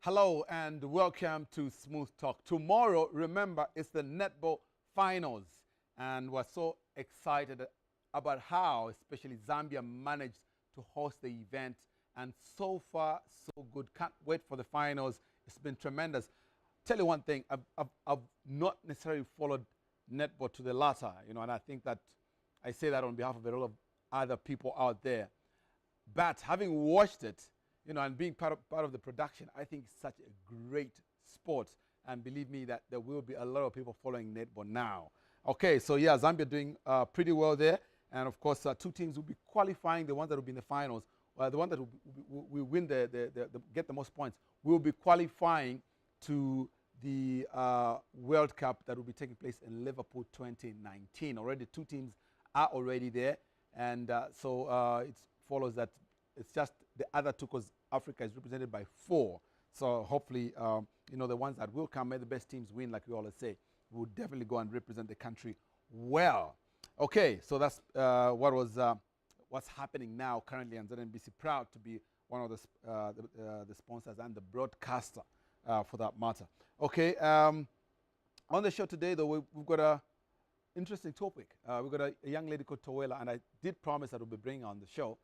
Hello and welcome to Smooth Talk. Tomorrow, remember, it's the netball finals. And we're so excited about how, especially Zambia, managed to host the event. And so far, so good. Can't wait for the finals. It's been tremendous. Tell you one thing, I've not necessarily followed netball to the latter, and I think that I say that on behalf of a lot of other people out there. But having watched it, and being part of the production, I think it's such a great sport. And believe me that there will be a lot of people following netball now. Okay, so yeah, Zambia doing pretty well there. And of course, two teams will be qualifying. The ones that will be in the finals, the one that will win get the most points, will be qualifying to the World Cup that will be taking place in Liverpool 2019. Already two teams are already there. And so it follows that it's just the other two, because Africa is represented by 4. So hopefully, the ones that will come, may the best teams win, like we always say. We will definitely go and represent the country well. Okay, so that's what's happening now currently, and ZNBC proud to be one of the sponsors and the broadcaster for that matter. Okay, on the show today, though, we've got a interesting topic. We've got a young lady called Coto Ella, and I did promise that we'll be bringing her on the show.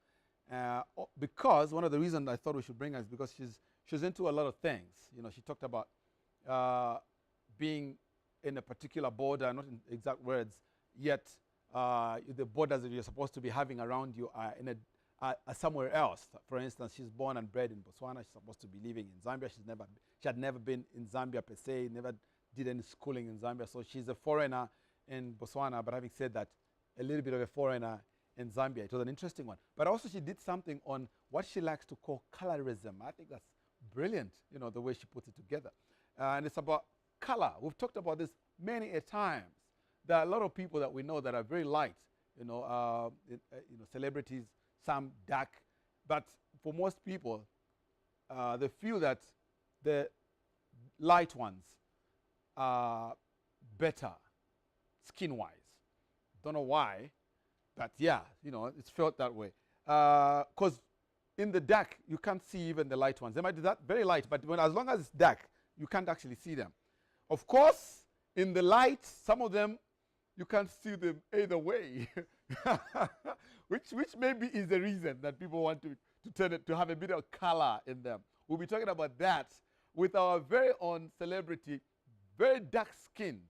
Because one of the reasons I thought we should bring her is because she's into a lot of things. She talked about being in a particular border, not in exact words, yet the borders that you're supposed to be having around you are in somewhere else. For instance, she's born and bred in Botswana. She's supposed to be living in Zambia. She had never been in Zambia per se, never did any schooling in Zambia. So she's a foreigner in Botswana, but having said that, a little bit of a foreigner in Zambia. It was an interesting one. But also she did something on what she likes to call colorism. I think that's brilliant, the way she puts it together. And it's about color. We've talked about this many a times. There are a lot of people that we know that are very light, celebrities, some dark. But for most people, they feel that the light ones are better skin-wise. Don't know why. But yeah, it's felt that way. Because in the dark, you can't see even the light ones. They might be that very light, but as long as it's dark, you can't actually see them. Of course, in the light, some of them, you can't see them either way. which maybe is the reason that people want to turn it, to have a bit of color in them. We'll be talking about that with our very own celebrity, very dark-skinned,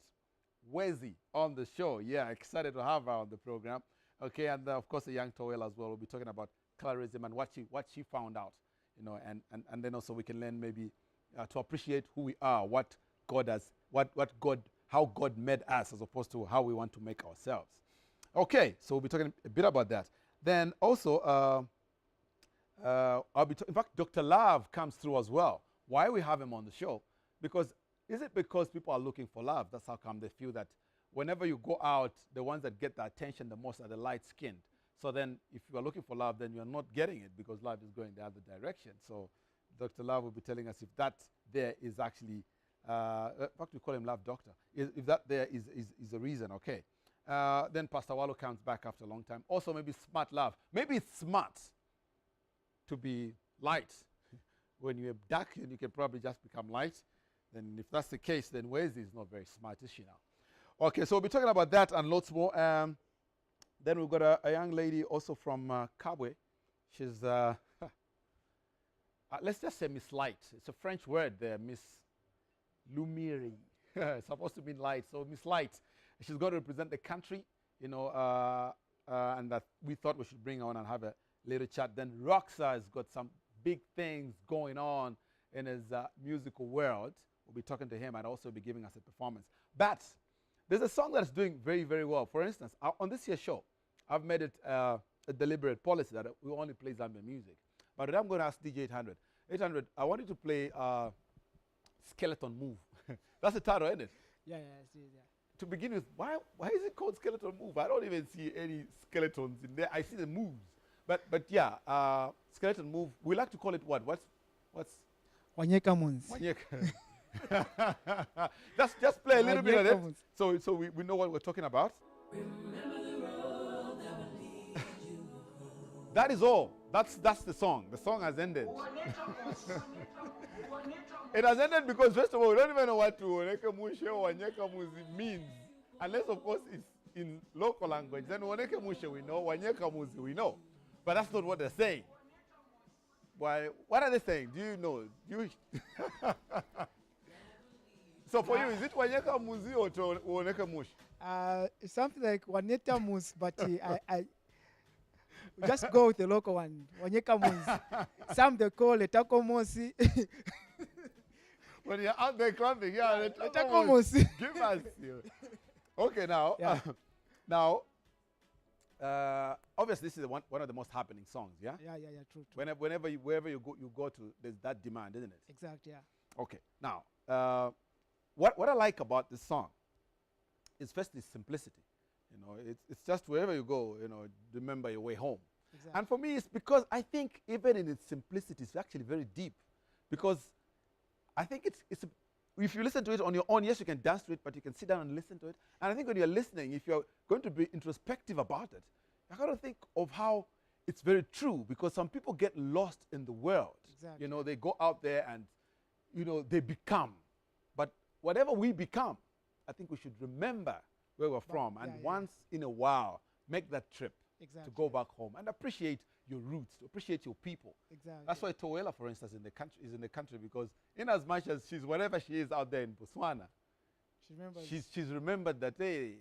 Wezi, on the show. Yeah, excited to have her on the program. Okay, and of course, the young Coto Ella as well. We'll be talking about colorism and what she found out, and then also we can learn maybe to appreciate who we are, what God has, how God made us, as opposed to how we want to make ourselves. Okay, so we'll be talking a bit about that. Then also, in fact, Dr. Love comes through as well. Why we have him on the show? Is it because people are looking for love? That's how come they feel that whenever you go out, the ones that get the attention the most are the light-skinned. So then if you are looking for love, then you're not getting it because love is going the other direction. So Dr. Love will be telling us if that there is actually, in fact, we call him Love Doctor, if that there is a reason, okay. Then Pastor Wallo comes back after a long time. Also maybe smart love. Maybe it's smart to be light. When you're dark, and you can probably just become light. Then if that's the case, then Wezi is not very smart, is she now? Okay, so we'll be talking about that and lots more. Then we've got a young lady also from Kabwe. She's, let's just say Miss Light. It's a French word there, Miss Lumiere. It's supposed to mean light, so Miss Light. She's going to represent the country, and that we thought we should bring her on and have a little chat. Then JRocs has got some big things going on in his musical world. We'll be talking to him and also be giving us a performance. But there's a song that's doing very, very well. For instance, on this year's show, I've made it a deliberate policy that we only play Zambian music. But today I'm going to ask DJ 800. 800, I want you to play Skeletal Move. That's the title, isn't it? Yeah, I see it, yeah. To begin with, why is it called Skeletal Move? I don't even see any skeletons in there. I see the moves. But yeah, Skeletal Move, we like to call it what? What's Wanyeka Mons. Wanyeka. just play a little bit of it, so we know what we're talking about. Remember the road that will lead you. That is all. That's the song. The song has ended. It has ended because, first of all, we don't even know what to Woneka Mushe or Wanyeka Muzi means. Unless, of course, it's in local language. Then Woneka Mushe we know, Wanyeka Muzi we know. But that's not what they're saying. Why? What are they saying? Do you know? Do you So for you, is it Wanyeka Muzi or Woneka Mushe? It's something like Waneta Mus, but I just go with the local one. Wanyeka Mus. Some they call it Tako Mosi. When you're out there clubbing, yeah, Tako Mosi. give us. Okay, now, Yeah. now, obviously, this is one of the most happening songs, yeah? Yeah, true. Wherever you go to, there's that demand, isn't it? Exactly, yeah. Okay, now, what I like about this song is first its simplicity. You know, it's just wherever you go, you know, remember your way home. Exactly. And for me, it's because I think even in its simplicity, it's actually very deep. Because I think if you listen to it on your own, yes, you can dance to it, but you can sit down and listen to it. And I think when you're listening, if you're going to be introspective about it, you got to think of how it's very true, because some people get lost in the world. Exactly. You know, they go out there and, you know, they become. But whatever we become, I think we should remember where we're from, and once in a while, make that trip to go back home and appreciate your roots, to appreciate your people. Exactly. That's why Coto Ella, for instance, is in the country, because in as much as she's wherever she is out there in Botswana, she's remembered that, hey,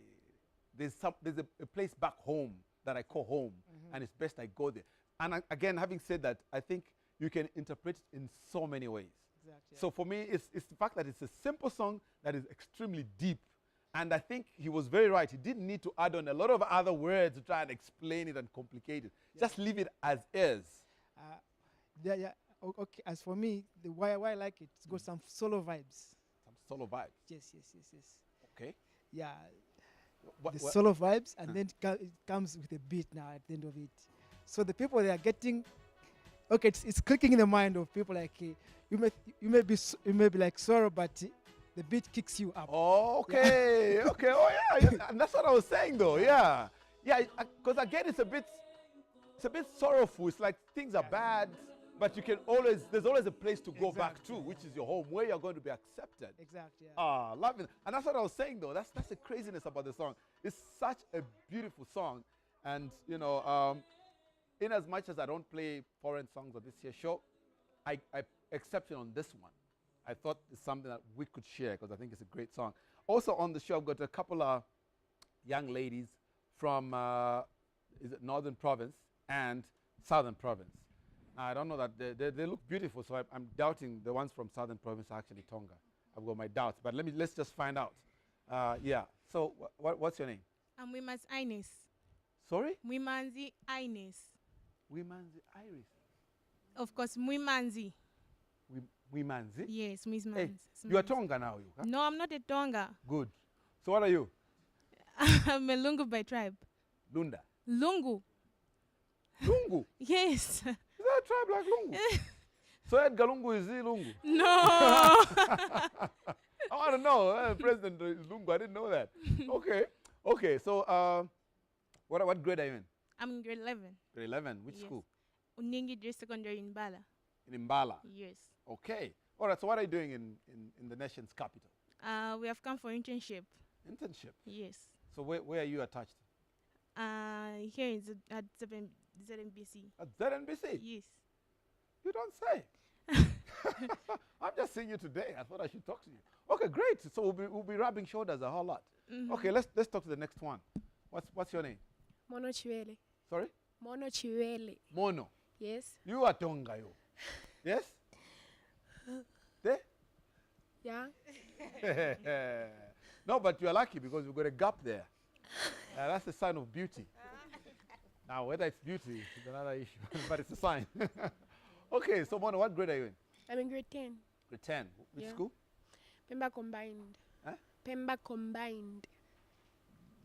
there's a place back home that I call home, and it's best I go there. And again, having said that, I think you can interpret it in so many ways. Exactly. So for me, it's the fact that it's a simple song that is extremely deep. And I think he was very right. He didn't need to add on a lot of other words to try and explain it and complicate it. Yeah. Just leave it as is. Okay, as for me, why I like it, it's got some solo vibes. Some solo vibes. Yes. Okay. Yeah, What, the solo vibes, and then it comes with a beat now at the end of it. So the people, they are getting, okay, it's clicking in the mind of people like, you may be like sorrow, but the beat kicks you up. Oh, okay. Okay. Oh, yeah. And that's what I was saying, though. Yeah. Yeah. Because again, it's a bit sorrowful. It's like things are bad, but there's always a place to go back to, which is your home, where you're going to be accepted. Exactly. Yeah. Ah, love it. And that's what I was saying, though. That's the craziness about the song. It's such a beautiful song. And, you know, in as much as I don't play foreign songs on this here show, I exception on this one. I thought it's something that we could share, because I think it's a great song. Also on the show, I've got a couple of young ladies from is it Northern Province and Southern Province. Now, I don't know that they look beautiful, so I'm doubting the ones from Southern Province are actually Tonga. I've got my doubts, but let's just find out. Yeah. So what's your name? I'm Wimanzi Ines. Sorry? Wimanzi Ines. Wimanzi Iris. Of course, Wimanzi. Wimanzi? Yes, Wimanzi. Hey, you are Tonga now, you? Huh? No, I'm not a Tonga. Good. So what are you? I'm a Lungu by tribe. Lunda. Lungu. Lungu? Yes. Is that a tribe like Lungu? So Edgar Lungu is he Lungu? No. I want to know. President is Lungu. I didn't know that. Okay. So what grade are you in? I'm in grade 11. Grade 11. Which Yes. school? Uningi Dress Secondary in Bala. In Mbala. Yes. Okay. All right. So what are you doing in the nation's capital? We have come for internship. Internship. Yes. So where are you attached? Here is at ZNBC. At ZNBC? Yes. You don't say. I'm just seeing you today. I thought I should talk to you. Okay, great. So we'll be rubbing shoulders a whole lot. Okay, let's talk to the next one. What's your name? Mono Chiwele. Sorry? Mono Chiwele. Mono. Yes. You are Tonga, you. Yes? There? Yeah. No, but you're lucky because we've got a gap there. That's a sign of beauty. Now, whether it's beauty is another issue, but it's a sign. Okay, so Mono, what grade are you in? I'm in grade 10. Grade 10. Which Yeah. school? Pemba Combined. Huh? Pemba Combined.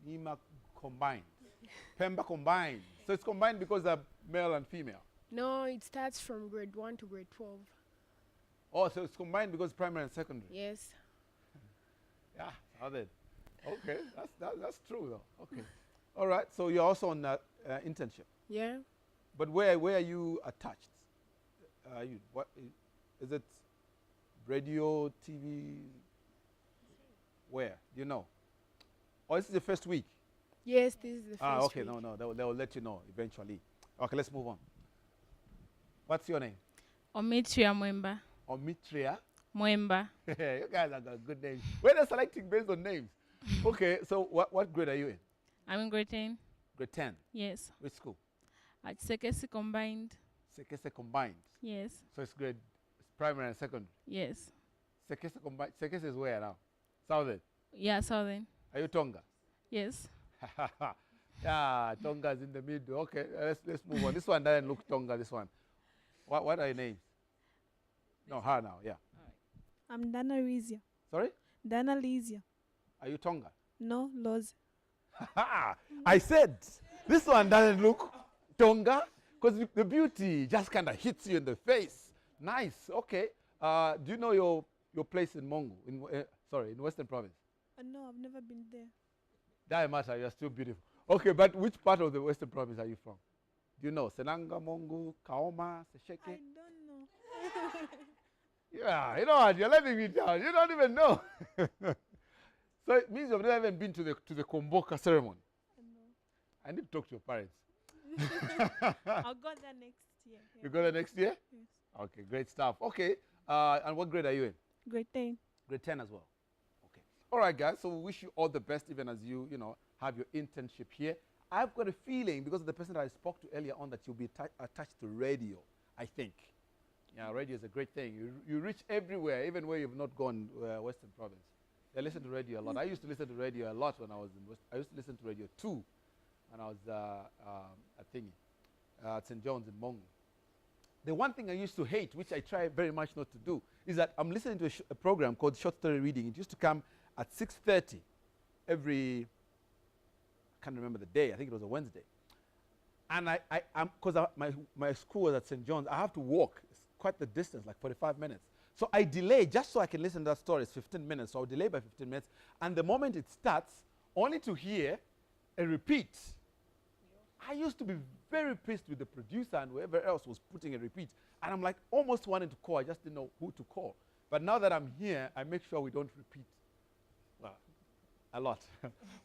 Nima combined. Pemba combined. So it's combined because they're male and female. No, it starts from grade 1 to grade 12. Oh, so it's combined because primary and secondary. Yes. Yeah, how did? Okay, that's true though. Okay. All right, so you're also on internship. Yeah. But where are you attached? What is it? Radio, TV? Where? Do you know? Oh, this is the first week. Yes, this is the first Okay. week. No. They'll let you know eventually. Okay, let's move on. What's your name? Omitria Mwemba. Omitria. Mwemba. You guys have got good names. Where they're selecting based on names. Okay, so what grade are you in? I'm in grade 10. Grade 10. Yes. Which school? At Sekesi Combined. Sekese combined. Yes. So it's primary and secondary. Yes. Sekese combined. Sekese is where now? Southern. Yeah, Southern. Are you Tonga? Yes. Yeah, Tonga's in the middle. Okay, let's move on. This one doesn't look Tonga. This one. What are your names? No, her now. Yeah. I'm Dana Rizia. Sorry? Dana Lizia. Are you Tonga? No, Loz. I said this one doesn't look Tonga because the beauty just kind of hits you in the face. Nice. Okay. Do you know your place in Mongo? In Western Province? No, I've never been there. Doesn't matter. You're still beautiful. Okay, but which part of the Western Province are you from? Do you know Senanga, Mongo, Kaoma, Sesheke? I don't know. Yeah, you know what? You're letting me down. You don't even know. So it means you've never even been to the Komboka ceremony. I need to talk to your parents. I'll go there next year. Yeah. You go there next year? Yes. Okay, great stuff. Okay, and what grade are you in? Grade 10. Grade 10 as well. Okay. All right, guys. So we wish you all the best, even as you have your internship here. I've got a feeling, because of the person that I spoke to earlier on, that you'll be attached to radio, I think. Yeah, radio is a great thing. You reach everywhere, even where you've not gone, Western Province. They listen to radio a lot. I used to listen to radio a lot when I was in I used to listen to radio too when I was at St. John's in Mongo. The one thing I used to hate, which I try very much not to do, is that I'm listening to a program called Short Story Reading. It used to come at 6:30 every, I can't remember the day, I think it was a Wednesday. And because my school was at St. John's, I have to walk. It's quite the distance, like 45 minutes. So I delay just so I can listen to that story. It's 15 minutes, so I'll delay by 15 minutes. And the moment it starts, only to hear a repeat. I used to be very pissed with the producer and whoever else was putting a repeat. And I'm like almost wanting to call. I just didn't know who to call. But now that I'm here, I make sure we don't repeat. Well, a lot.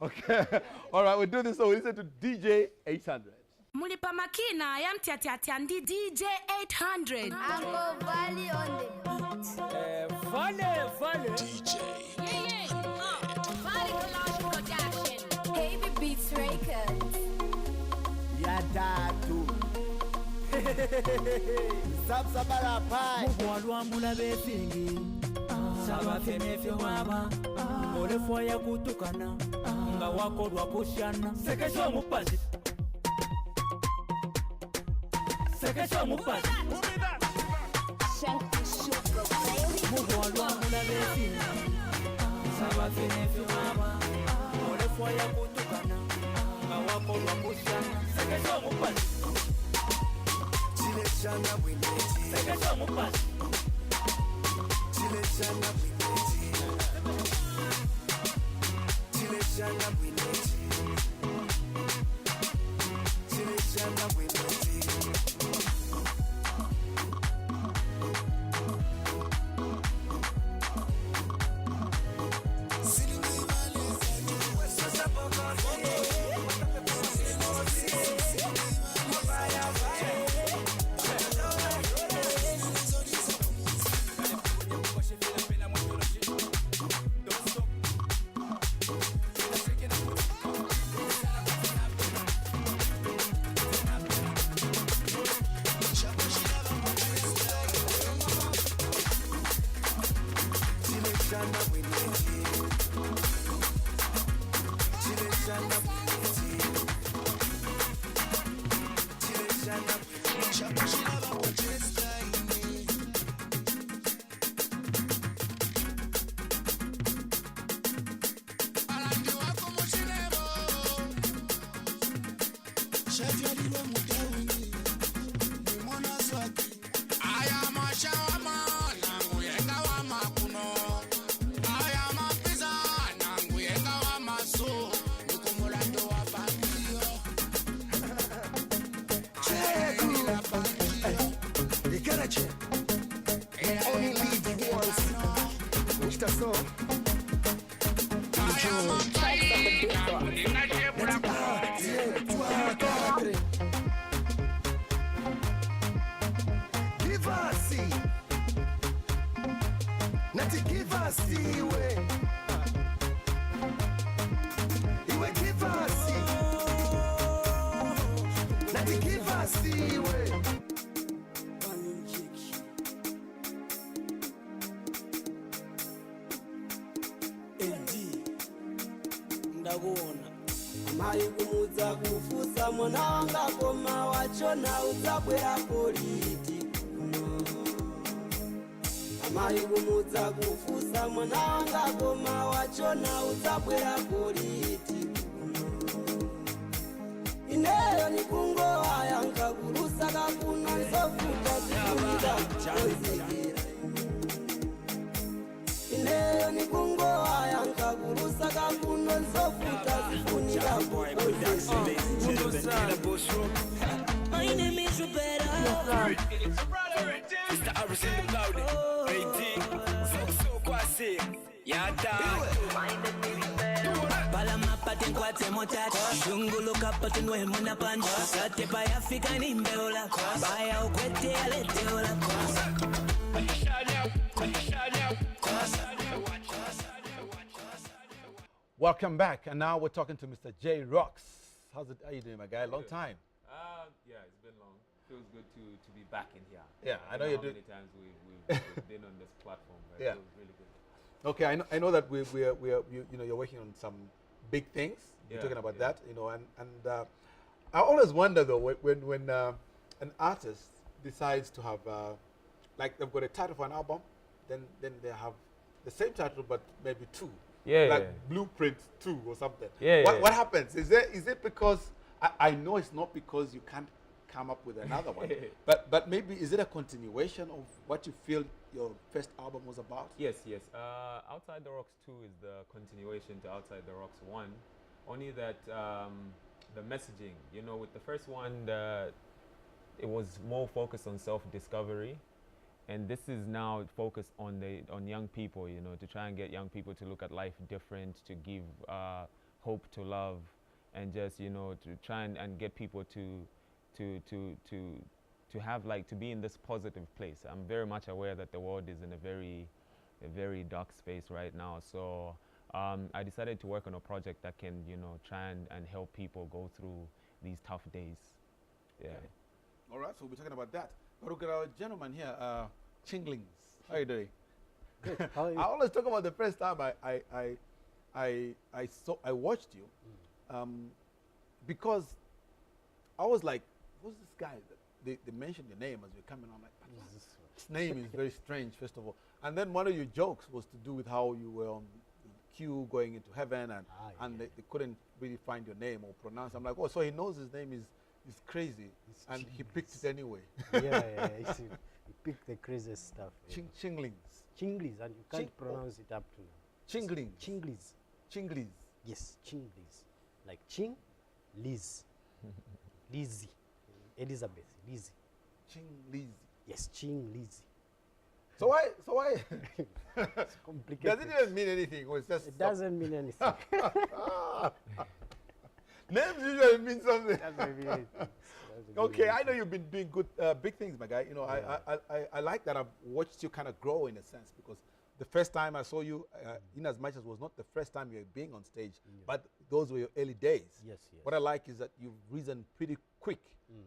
Okay. All right, we'll do this. So we listen to DJ 800. Mulipa makina ya mtiatiatia ndi DJ 800. Uncle Valley on the beat. Vale. DJ 800. Valley Collage Production. Heavy Beats Records. Ya tatu. Sabsabara pai. Mugwalwa mbula besingi. Saba fenefyo waba. Ole foya kutukana. Nga wakodwa kushana. Sekesho mupazi. Sekesho mupazi. Mugwalwa mbula besingi. Saba fenefyo waba. Ole foya kutukana. Nga wakodwa kushana. Sekesho mupazi. Chilechana wineti. Sekesho mupazi. Chilechana wineti. Chilechana wineti. Chilechana wineti. manager. Only lead once. Which that's so. Give us Nati give us way. Iwe give us Nati give us way. Amai kumudza kufusa mwana wanga koma wacho na udzabwera politi kuno. Amai kumudza kufusa mwana wanga koma wacho na udzabwera politi kuno. Ineyo ni kungowa yankakurusa kakuno nzofuta zikumida chanzikira. Ineyo ni kungowa yankakurusa kakuno nzofuta zifunira My name is Roberta. Mr. Harris in the building. So kwasi. Yada. Palama patin kwate motat. Shungulu kapatin we muna panch. Sate pa Afrika ni mbeola. Baya ukwete alete ola. Welcome back, and now we're talking to Mr. JRocs. How you doing, my guy? Long time. Yeah, it's been long. Feels good to be back in here. Yeah, I know you do. How many times we've been on this platform. Right? Yeah. It feels really good. Okay, I know that you're working on some big things. You're Yeah, talking about yeah. that, and I always wonder though when an artist decides to have like they've got a title for an album, then they have the same title but maybe two. Yeah, like yeah. Blueprint 2 or something. Yeah, What happens? Is it because I know it's not because you can't come up with another one, but maybe is it a continuation of what you feel your first album was about? Yes. Outside the Rocks 2 is the continuation to Outside the Rocks 1. Only that the messaging, with the first one, it was more focused on self-discovery. And this is now focused on young people, to try and get young people to look at life different, to give hope to love, and just, to try and get people to have to be in this positive place. I'm very much aware that the world is in a very dark space right now. So I decided to work on a project that can, try and help people go through these tough days. Yeah. Okay. All right, so we'll be talking about that. But look at our gentleman here, Jingling. How are you doing? Good. How are you? I always talk about the first time I watched you, because I was like, who's this guy? They mentioned your name as we're coming on. I'm like, his name is very strange, first of all. And then one of your jokes was to do with how you were on the queue going into heaven, and they couldn't really find your name or pronounce. I'm like, oh, so he knows his name is crazy, and he picked it anyway. Yeah. He picked the craziest stuff. Chinglings. Chinglies, and you can't pronounce it up to now. Chinglings. Chinglies. Chinglies. Yes, Chinglies. Like Ching, Liz. Lizzie. Elizabeth, Lizzie. Chinglies. Yes, Ching, Lizzie. So why? It's complicated. Does it even mean anything? Or it's just it doesn't mean anything. Names usually mean something. Doesn't mean anything. Okay, I know you've been doing good, big things, my guy. I like that I've watched you kind of grow in a sense, because the first time I saw you, in as much as it was not the first time you were being on stage, but those were your early days. Yes. What I like is that you've risen pretty quick,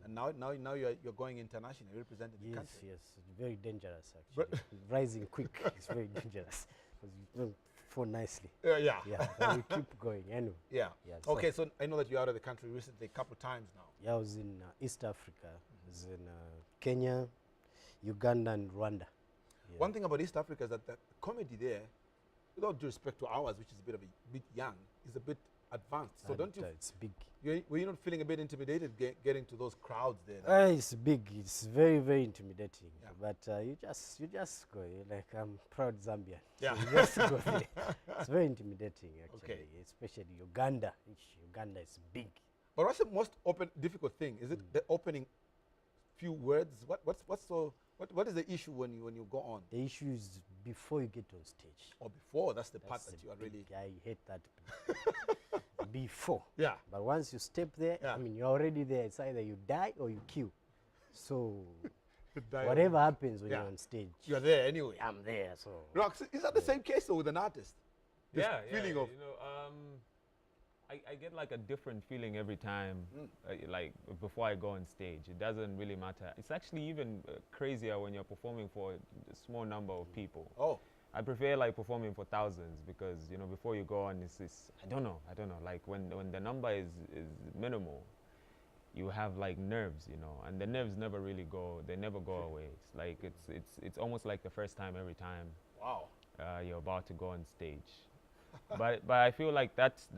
and now you're going international, representing the country. Yes, it's very dangerous actually. Rising quick is very dangerous because you don't fall nicely. Yeah. But we keep going anyway. Yeah. So Okay, so I know that you're out of the country recently, a couple of times now. Yeah, I was in East Africa. I was in Kenya, Uganda, and Rwanda. Yeah. One thing about East Africa is that the comedy there, with all due respect to ours, which is a bit young, is a bit advanced. So don't you? It's big. Were you not feeling a bit intimidated getting to those crowds there? It's big. It's very, very intimidating. Yeah. But you just go. You're like, I'm proud Zambian. Yeah. So you just go there. It's very intimidating actually, especially Uganda. Uganda is big. But what's the most difficult thing? Is it the opening few words? What is the issue when you go on? The issue is before you get on stage. Or before, that's the part that you are really... I hate that. Before. Yeah. But once you step there, I mean, you're already there. It's either you die or you kill. So whatever happens when you're on stage, you're there anyway. I'm there. So Rox, is that the same case though with an artist? This feeling of, you know, I get like a different feeling every time, like before I go on stage. It doesn't really matter. It's actually even crazier when you're performing for a small number of people. Oh. I prefer like performing for thousands because, you know, before you go on, it's I don't know. Like when the number is minimal, you have like nerves, you know, and the nerves never really go. They never go away. It's like it's almost like the first time every time. Wow. You're about to go on stage. but I feel like that's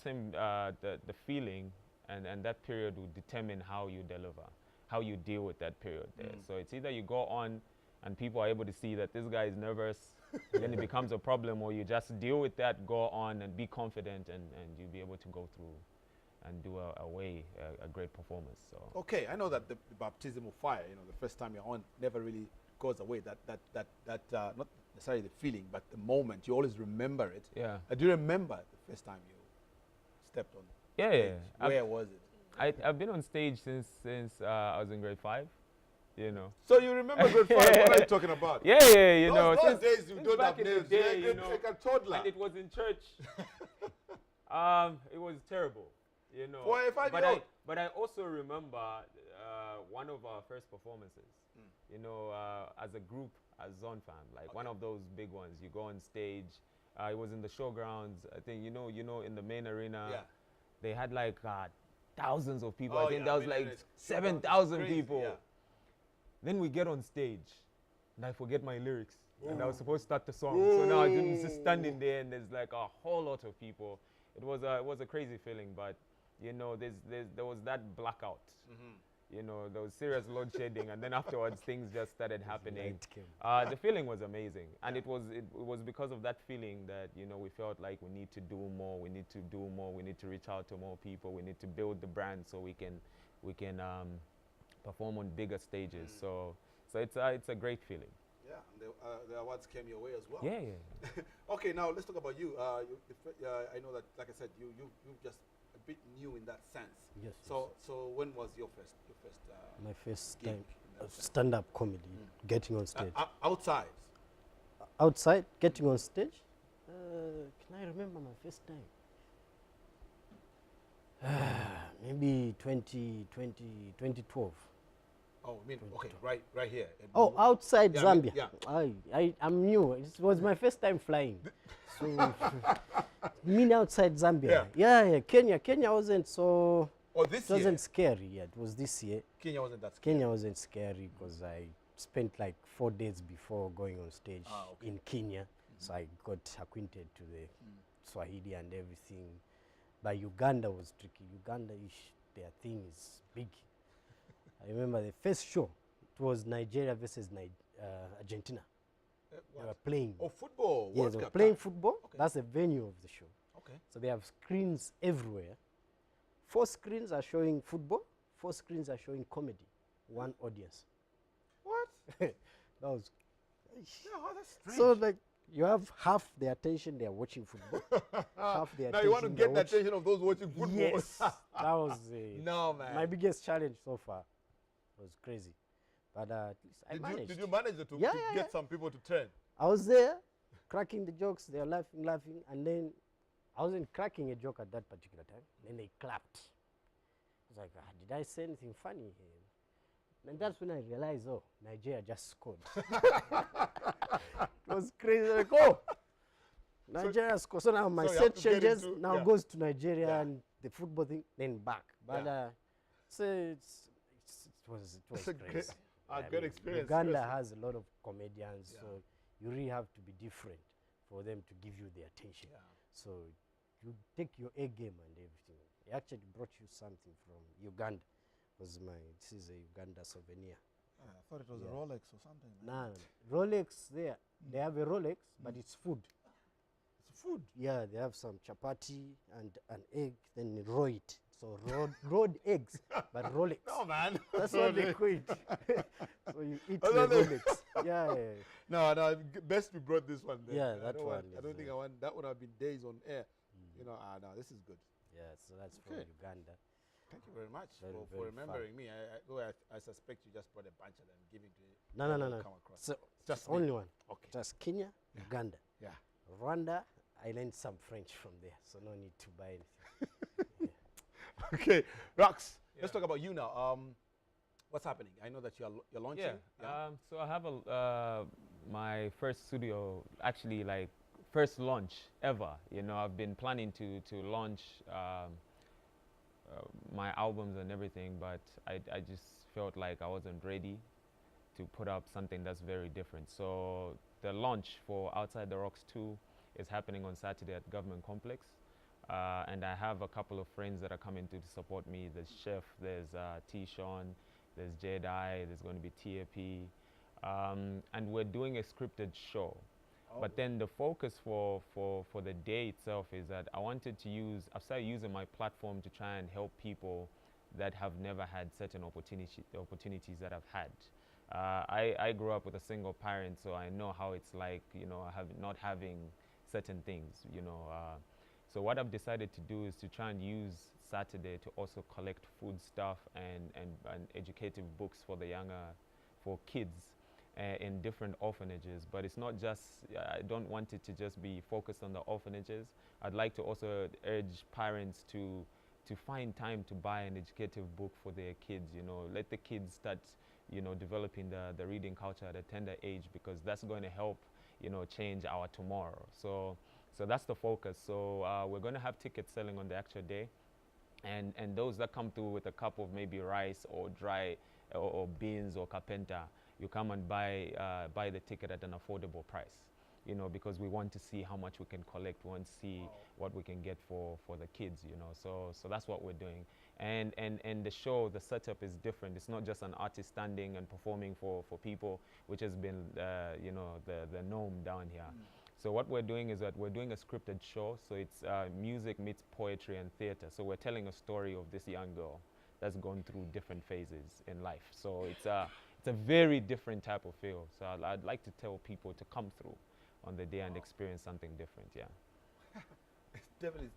him, the feeling and that period will determine how you deliver, how you deal with that period there. So it's either you go on and people are able to see that this guy is nervous, then it becomes a problem, or you just deal with that, go on and be confident, and you'll be able to go through and do a great performance. So okay, I know that the baptism of fire, you know, the first time you're on never really goes away. That not necessarily the feeling, but the moment, you always remember it. Yeah. Do you remember the first time you stepped on? Yeah. Where was it? I've been on stage since I was in grade 5. You know. So you remember grade 5? What are you talking about? Yeah, you know. Those days you don't back have in names. the day, you know, like a toddler. and it was in church. It was terrible, you know. For a 5-year-old. But I also remember one of our first performances. You know, as a group, as Zone Fam, like one of those big ones. You go on stage. It was in the showgrounds. I think you know in the main arena. Yeah. They had like thousands of people. Oh, I think yeah, that was like 7,000 people. Yeah. Then we get on stage, and I forget my lyrics. And I was supposed to start the song. So now I'm just standing there, and there's like a whole lot of people. It was a crazy feeling, but you know, there was that blackout. You know, there was serious load shedding, and then afterwards things just started happening. The feeling was amazing, and it was because of that feeling that, you know, we felt like we need to do more. We need to do more. We need to reach out to more people. We need to build the brand so we can perform on bigger stages. So it's a great feeling. Yeah, and the awards came your way as well. Yeah. Okay, now let's talk about you. I know that, like I said, you're just a bit new in that sense. Yes. So when was your first my first gig time stand-up comedy, getting on stage. Outside? Outside, getting on stage? Can I remember my first time? Maybe 2012. Oh, I mean, okay, right here. Oh, outside yeah, Zambia. Yeah. I'm new. It was my first time flying. So, outside Zambia. Yeah. Kenya wasn't so... Oh, this year? It wasn't scary. Yeah, it was this year. Kenya wasn't that scary? Kenya wasn't scary because I spent like 4 days before going on stage in Kenya. So I got acquainted to the Swahili and everything. But Uganda was tricky. Their thing is big. I remember the first show, it was Nigeria versus Argentina. They were playing. Oh, football? Yeah, they were playing football. Okay. That's the venue of the show. Okay. So they have screens everywhere. 4 screens are showing football, 4 screens are showing comedy. 1 audience. What? That was... that's strange. So like, you have half the attention they are watching football. Half the attention. Now you want to get the attention of those watching football. Yes. That was no, man. My biggest challenge so far. It was crazy. But at least I managed. Did you manage to get some people to turn? I was there, cracking the jokes. They were laughing. And then I wasn't cracking a joke at that particular time. Then they clapped. I was like, did I say anything funny here? And that's when I realized, oh, Nigeria just scored. It was crazy. Like, oh, Nigeria scored. So now my set changes. Now goes to Nigeria and the football thing, then back. But so it was crazy. Good experience. Uganda has a lot of comedians, so you really have to be different for them to give you the attention. So you take your A game and everything. I actually brought you something from Uganda. This is a Uganda souvenir. I thought it was a Rolex or something. No, Rolex there. They have a Rolex, but it's food. It's food? Yeah, they have some chapati and an egg, then roll it. So road eggs, but Rolex. No, man. That's what they call it. So you eat the Oh, no, no. Rolex. Yeah. No, best we brought this one then. Yeah, I that don't one want, I don't think I want, that would have been days on air. You know, no, this is good. Yeah, so that's Okay. from Uganda. Thank you very much Very, for very remembering me. I suspect you just brought a bunch of them, giving to you. No. Come across. So Just it's only one. Okay. Just Kenya, Uganda. Yeah. Rwanda, I learned some French from there, so no need to buy anything. Okay, Rox, let's talk about you now. What's happening? I know that you're launching. Yeah. So I have my first studio, actually like first launch ever. You know, I've been planning to launch my albums and everything, but I just felt like I wasn't ready to put up something that's very different. So the launch for Outside the Rocks 2 is happening on Saturday at Government Complex. And I have a couple of friends that are coming to support me. There's Chef, there's T-Sean, there's Jedi, there's going to be TAP. And we're doing a scripted show. But then the focus for the day itself is that I've started using my platform to try and help people that have never had certain opportunities that I've had. I grew up with a single parent, so I know how it's like, you know, not having certain things, you know. So what I've decided to do is to try and use Saturday to also collect food stuff and educative books for kids in different orphanages. But it's not just, I don't want it to just be focused on the orphanages. I'd like to also urge parents to find time to buy an educative book for their kids, you know. Let the kids start, you know, developing the reading culture at a tender age, because that's going to help, you know, change our tomorrow. So that's the focus. So we're going to have tickets selling on the actual day, and those that come through with a cup of maybe rice or dry or beans or carpenta, you come and buy the ticket at an affordable price, you know, because we want to see how much we can collect. We want to see what we can get for the kids, you know. So that's what we're doing. And the show, the setup is different. It's not just an artist standing and performing for people, which has been, you know, the norm down here. So what we're doing is that we're doing a scripted show. So it's music meets poetry and theater. So we're telling a story of this young girl that's gone through different phases in life. So it's a very different type of feel. So I'd like to tell people to come through on the day and experience something different. Yeah. It definitely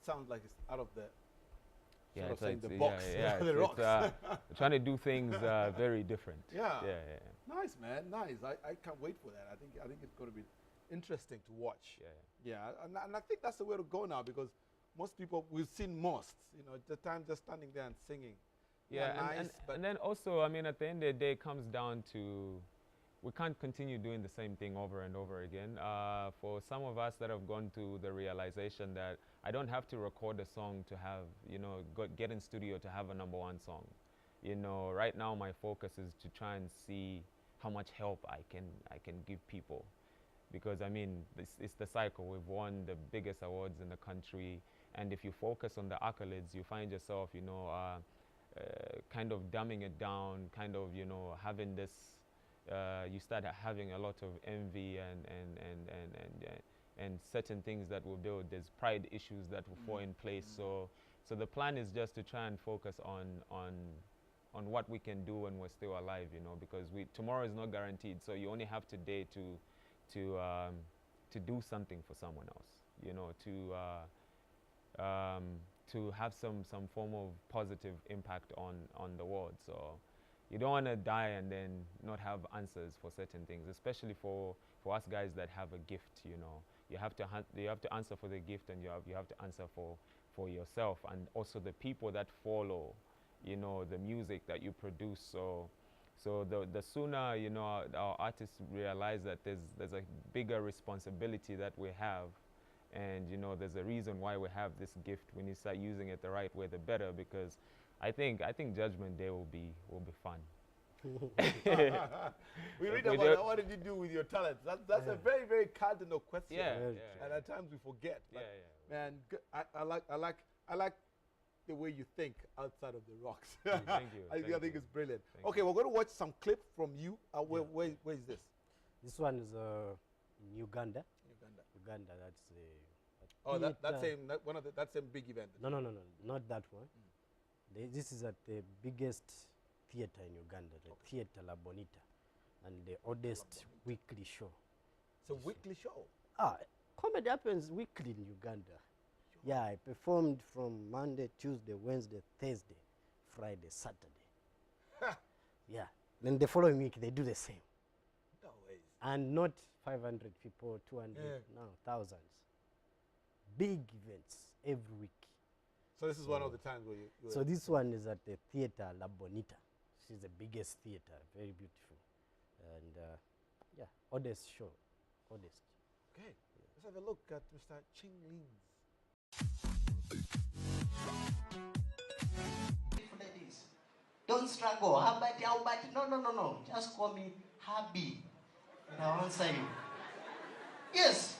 sounds like it's out of the yeah, sort of it's the box. Yeah, The rocks. we're trying to do things very different. Yeah. Yeah. Nice, man. Nice. I can't wait for that. I think it's going to be interesting to watch. Yeah. And I think that's the way to go now, because most people, we've seen most, you know, the time just standing there and singing. Yeah, nice, and then also, I mean, at the end of the day, it comes down to, we can't continue doing the same thing over and over again. For some of us that have gone to the realization that I don't have to record a song to have, you know, get in studio to have a #1 song. You know, right now my focus is to try and see how much help I can give people. Because I mean, it's the cycle. We've won the biggest awards in the country, and if you focus on the accolades, you find yourself, you know, kind of dumbing it down, kind of, you know, having this, you start having a lot of envy and certain things that will build. There's pride issues that will fall in place. So the plan is just to try and focus on what we can do when we're still alive, you know, because tomorrow is not guaranteed. So you only have today to do something for someone else, you know, to have some form of positive impact on the world. So you don't want to die and then not have answers for certain things, especially for us guys that have a gift, you know. You have to answer for the gift, and you have to answer for yourself, and also the people that follow, you know, the music that you produce. So the sooner, you know, our artists realize that there's a bigger responsibility that we have, and, you know, there's a reason why we have this gift. We need to start using it the right way, the better, because I think Judgment Day will be fun. We read about what did you do with your talents. That's a very, very cardinal question. And at times we forget. Man, I like the way you think outside of the rocks. Thank you. I think it's brilliant. Okay, we're going to watch some clip from you. Where is this? This one is in Uganda. That's that same big event. No, not that one. This is at the biggest theater in Uganda, the Theater La Bonita, and the oldest weekly show. It's a weekly show? Comedy happens weekly in Uganda. Sure. Yeah, I performed from Monday, Tuesday, Wednesday, Thursday, Friday, Saturday. Yeah. Then the following week, they do the same. No ways. And not 500 people, 200, no, thousands. Big events every week. So this is one of the times where you... So this one is at the Theater La Bonita. She's the biggest theater, very beautiful. And yeah, oldest show, oldest. Okay, let's have a look at Mr. Jingling's. Ladies, don't struggle. Habati, Habati. No. Just call me Habi. And I'll answer you. Yes.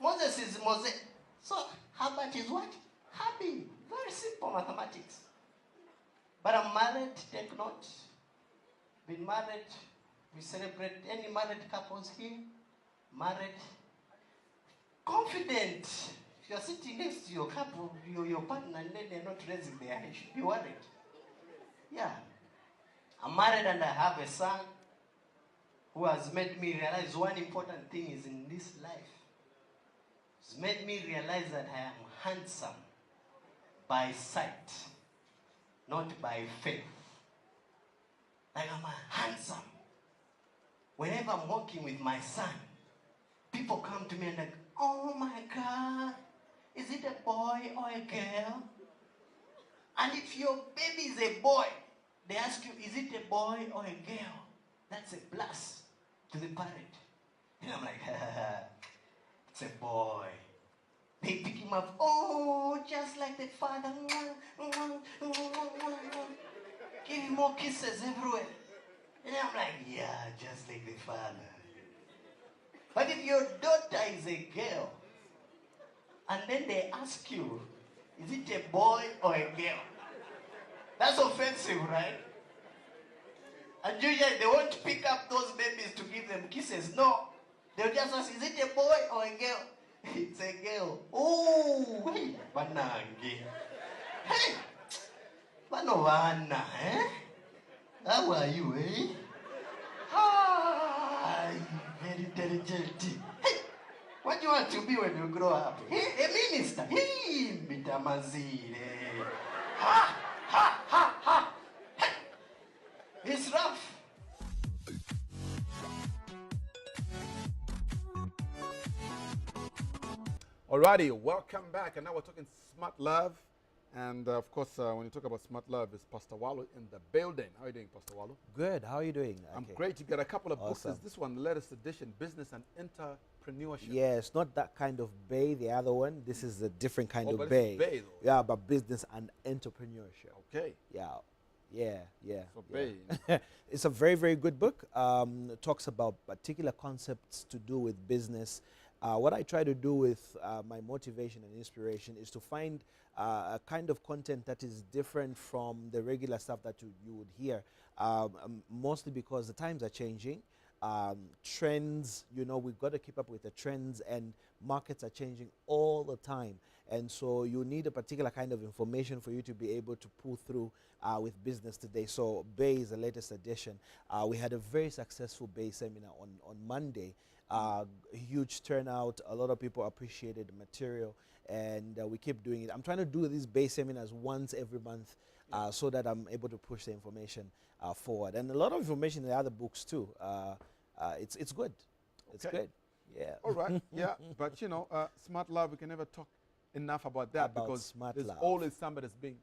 Moses is Moses. So Habati is what? Habi. Very simple mathematics. But I'm married, take note. Been married. We celebrate any married couples here. Married. Confident. If you're sitting next to your couple, your partner, and then they're not raising their hand, you should be worried. Yeah. I'm married and I have a son who has made me realize one important thing is in this life. It's made me realize that I am handsome by sight, not by faith. Like I'm handsome. Whenever I'm walking with my son, people come to me and like, oh my God, is it a boy or a girl? And if your baby is a boy, they ask you, is it a boy or a girl? That's a plus to the parent. And I'm like, it's a boy. They pick him up, oh, just like the father. Give him more kisses everywhere. And I'm like, yeah, just like the father. But if your daughter is a girl, and then they ask you, is it a boy or a girl? That's offensive, right? And usually they won't pick up those babies to give them kisses. No. They'll just ask, is it a boy or a girl? It's a girl. Oh, hey, banange. Hey, banovana, eh? How are you, eh? Hi, very intelligent. Hey, what do you want to be when you grow up? Hey, a minister. Hey, Bitamazile. Ha, ha, ha, ha. Hey, it's rough. Alrighty, welcome back. And now we're talking smart love. And of course, when you talk about smart love, it's Pastor Wallo in the building. How are you doing, Pastor Wallo? Good. How are you doing? I'm great. You got a couple of books. Awesome. Is this one, the latest edition, Business and Entrepreneurship? Yeah, it's not that kind of bay, the other one. This is a different kind of but bay. It's bay, though. Yeah, but business and entrepreneurship. Okay. Yeah. So bay. It's a very, very good book. It talks about particular concepts to do with business. What I try to do with my motivation and inspiration is to find a kind of content that is different from the regular stuff that you would hear, mostly because the times are changing. Trends, we've got to keep up with the trends, and markets are changing all the time. And so you need a particular kind of information for you to be able to pull through with business today. So Bay is the latest edition. We had a very successful Bay seminar on Monday. Huge turnout. A lot of people appreciated the material, and we keep doing it. I'm trying to do these Bay seminars once every month so that I'm able to push the information forward. And a lot of information in the other books too. It's good. It's good. Yeah. All right. Yeah. But smart love, we can never talk enough about that, because there's always somebody that's being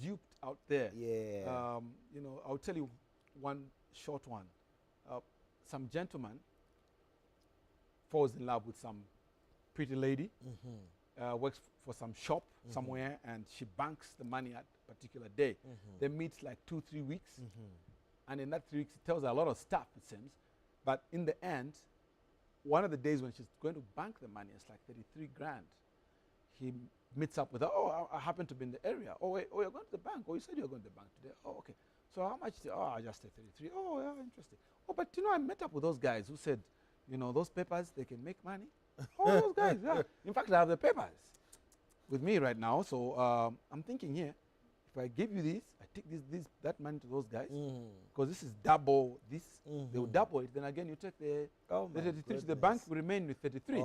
duped out there. Yeah. I'll tell you one short one. Some gentleman falls in love with some pretty lady, works for some shop somewhere, and she banks the money at a particular day. They meet like 2-3 weeks, and in that 3 weeks, he tells her a lot of stuff, it seems. But in the end, one of the days when she's going to bank the money, it's like 33 grand. He meets up with her. Oh, I happen to be in the area. Oh, wait, you're going to the bank. Oh, you said you're going to the bank today. Oh, okay. So how much? Oh, I just said 33. Oh, yeah, interesting. Oh, but I met up with those guys who said, those papers, they can make money. Oh, those guys, yeah. In fact, I have the papers with me right now. So I'm thinking here, if I give you this, I take that money to those guys, because this is double this. They will double it. Then again, you take the 33 to the bank, we remain with 33.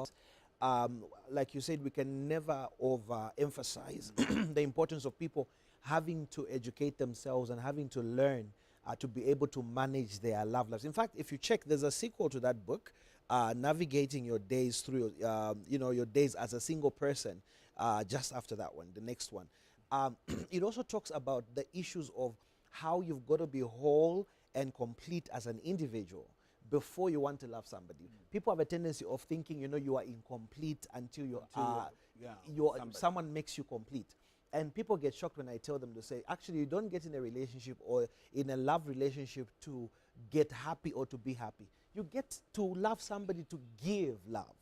Like you said, we can never overemphasize the importance of people having to educate themselves and having to learn to be able to manage their love lives. In fact, if you check, there's a sequel to that book, Navigating Your Days Through, your days as a single person, just after that one, the next one. It also talks about the issues of how you've got to be whole and complete as an individual before you want to love somebody. People have a tendency of thinking, you are incomplete until someone makes you complete. And people get shocked when I tell them to say, actually, you don't get in a relationship or in a love relationship to get happy or to be happy. You get to love somebody to give love,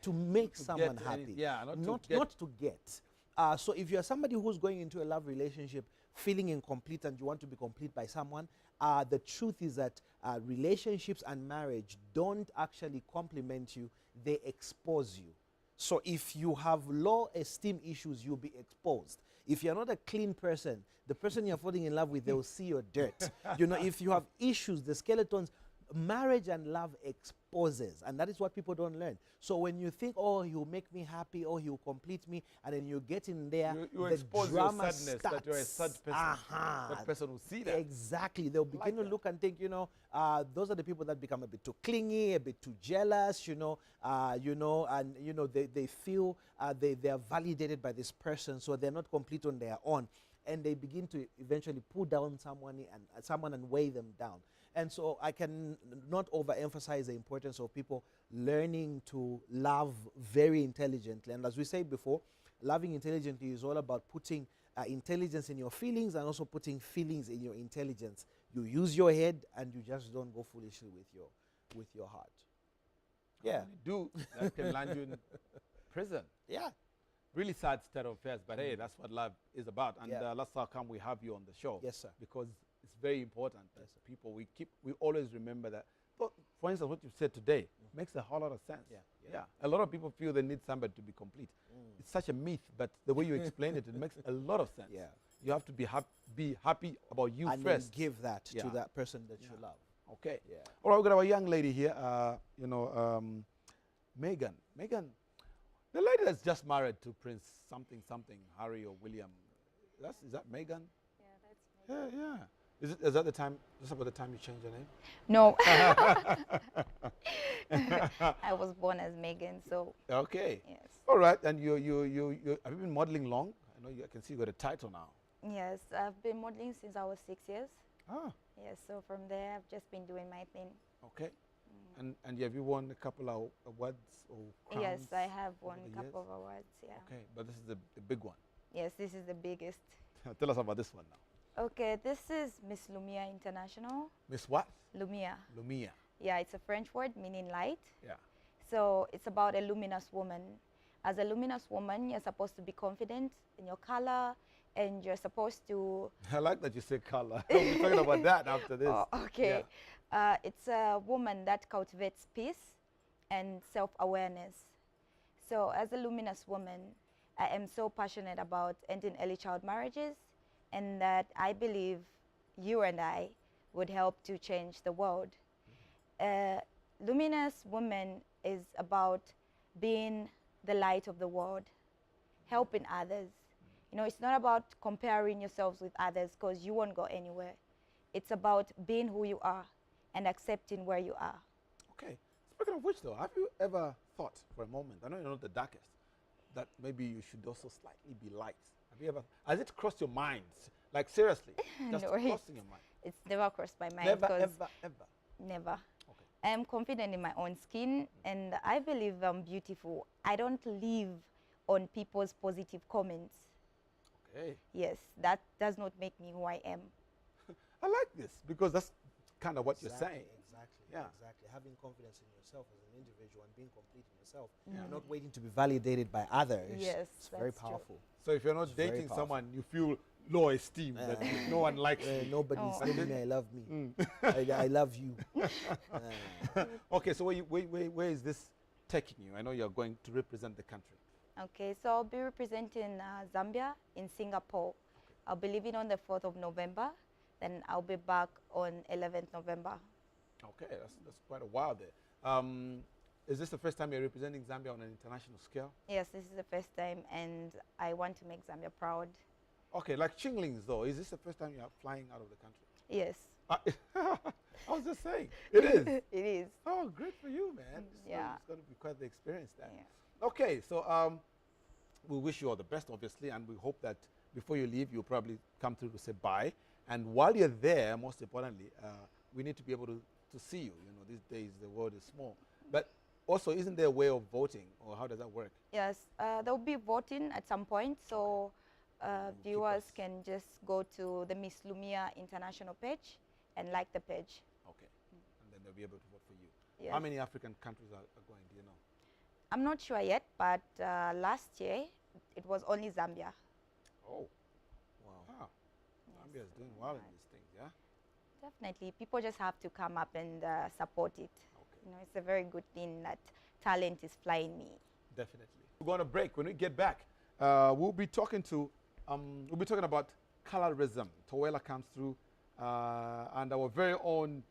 to make someone happy, not to get. So if you're somebody who's going into a love relationship feeling incomplete and you want to be complete by someone, the truth is that relationships and marriage don't actually complement you, they expose you. So if you have low esteem issues, you'll be exposed. If you're not a clean person, the person you're falling in love with, they'll see your dirt. If you have issues, the skeletons, marriage and love exposes, and that is what people don't learn. So when you think, oh, he'll make me happy, or he'll complete me, and then you get in there, you the expose drama your sadness, starts. that you're a sad person. That person will see that. Exactly. They'll begin to look and think, those are the people that become a bit too clingy, a bit too jealous, and they feel they are validated by this person, so they're not complete on their own, and they begin to eventually pull down someone and weigh them down. And so I can not overemphasize the importance of people learning to love very intelligently. And as we said before, loving intelligently is all about putting intelligence in your feelings and also putting feelings in your intelligence. You use your head and you just don't go foolishly with your heart. Yeah. You do. That can land you in prison. Yeah. Really sad state of affairs, but hey, that's what love is about. And that's how come we have you on the show. Yes, sir. Because it's very important that people, we always remember that. For instance, what you said today makes a whole lot of sense. Yeah. A lot of people feel they need somebody to be complete. It's such a myth, but the way you explain it, it makes a lot of sense. Yeah. You have to be happy about you and first. And give that to that person that you love. Okay. Yeah. All right, we've got our young lady here, Megan. Megan, the lady that's just married to Prince something, Harry or William. Is that Megan? Yeah, that's Megan. Yeah. Is that the time? Just about the time you changed your name? No. I was born as Megan, so. Okay. Yes. All right, and you have you been modeling long? I can see you got a title now. Yes, I've been modeling since I was 6 years. Ah. Yes, so from there I've just been doing my thing. Okay. And have you won a couple of awards or crowns? Yes, I have won a couple of awards, yeah. Okay, but this is the big one. Yes, this is the biggest. Tell us about this one now. Okay, this is Miss Lumia International. Miss what? Lumia. Lumia. Yeah, it's a French word meaning light. Yeah. So it's about a luminous woman. As a luminous woman, you're supposed to be confident in your color, and you're supposed to... I like that you say color. We'll be talking about that after this. Oh, okay. Yeah. It's a woman that cultivates peace and self-awareness. So as a luminous woman, I am so passionate about ending early child marriages, and that I believe you and I would help to change the world. Luminous woman is about being the light of the world, helping others. It's not about comparing yourselves with others, because you won't go anywhere. It's about being who you are and accepting where you are. Okay. Speaking of which, though, have you ever thought for a moment, I know you're not the darkest, that maybe you should also slightly be light? Have you ever, has it crossed your mind? Like, seriously, just No, crossing your mind? It's never crossed my mind. Never, ever? Never. Okay. I am confident in my own skin, and I believe I'm beautiful. I don't live on people's positive comments. Okay. Yes, that does not make me who I am. I like this, because that's kind of what you're saying. Exactly. Yeah. Exactly. Having confidence in yourself as an individual and being complete in yourself. You're not waiting to be validated by others. Yes, it's very powerful. So if you're not dating someone, you feel low esteem, that no one likes you. Nobody's telling me I love me. I love you. Okay, so where is this taking you? I know you're going to represent the country. Okay, so I'll be representing Zambia in Singapore. I'll be leaving on the 4th of November. Then I'll be back on 11th November. Okay, that's quite a while there. Is this the first time you're representing Zambia on an international scale? Yes, this is the first time, and I want to make Zambia proud. Okay, like Jinglings though, is this the first time you're flying out of the country? Yes. I was just saying, it is. It is. Oh, great for you, man. Yeah. It's going to be quite the experience then. Yeah. Okay, so we wish you all the best, obviously, and we hope that before you leave, you'll probably come through to say bye. And while you're there, most importantly, we need to be able to see you. You know, these days the world is small. But also, isn't there a way of voting, or how does that work? Yes, there will be voting at some point, so viewers can just go to the Miss Lumia International page and like the page. Okay, and then they'll be able to vote for you. Yes. How many African countries are going, do you know? I'm not sure yet, but last year it was only Zambia. Oh, wow. Ah, Zambia is doing well in these things, yeah? Definitely, people just have to come up and support it. Okay. You know, it's a very good thing that talent is flying me. Definitely. We're going to break. When we get back, we'll be talking about colorism. Toella comes through, and our very own